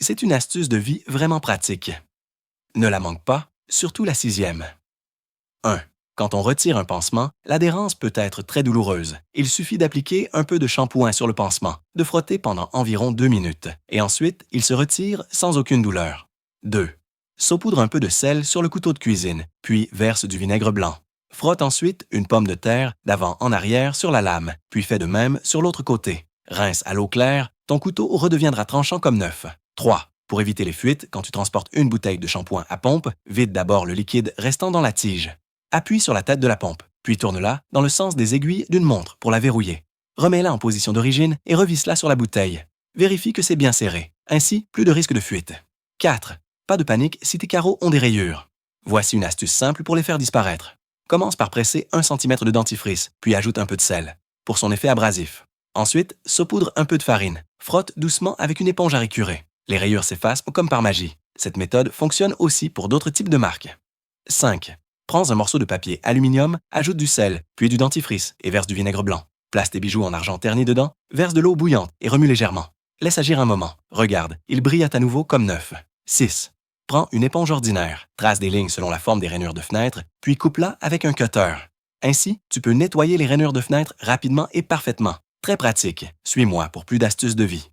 C'est une astuce de vie vraiment pratique. Ne la manque pas, surtout la sixième. 1. Quand on retire un pansement, l'adhérence peut être très douloureuse. Il suffit d'appliquer un peu de shampoing sur le pansement, de frotter pendant environ 2 minutes, et ensuite, il se retire sans aucune douleur. 2. Saupoudre un peu de sel sur le couteau de cuisine, puis verse du vinaigre blanc. Frotte ensuite une pomme de terre d'avant en arrière sur la lame, puis fais de même sur l'autre côté. Rince à l'eau claire, ton couteau redeviendra tranchant comme neuf. 3. Pour éviter les fuites, quand tu transportes une bouteille de shampoing à pompe, vide d'abord le liquide restant dans la tige. Appuie sur la tête de la pompe, puis tourne-la dans le sens des aiguilles d'une montre pour la verrouiller. Remets-la en position d'origine et revisse-la sur la bouteille. Vérifie que c'est bien serré. Ainsi, plus de risque de fuite. 4. Pas de panique si tes carreaux ont des rayures. Voici une astuce simple pour les faire disparaître. Commence par presser 1 cm de dentifrice, puis ajoute un peu de sel, pour son effet abrasif. Ensuite, saupoudre un peu de farine. Frotte doucement avec une éponge à récurer. Les rayures s'effacent comme par magie. Cette méthode fonctionne aussi pour d'autres types de marques. 5. Prends un morceau de papier aluminium, ajoute du sel, puis du dentifrice et verse du vinaigre blanc. Place tes bijoux en argent terni dedans, verse de l'eau bouillante et remue légèrement. Laisse agir un moment. Regarde, il brille à nouveau comme neuf. 6. Prends une éponge ordinaire, trace des lignes selon la forme des rainures de fenêtre, puis coupe-la avec un cutter. Ainsi, tu peux nettoyer les rainures de fenêtre rapidement et parfaitement. Très pratique. Suis-moi pour plus d'astuces de vie.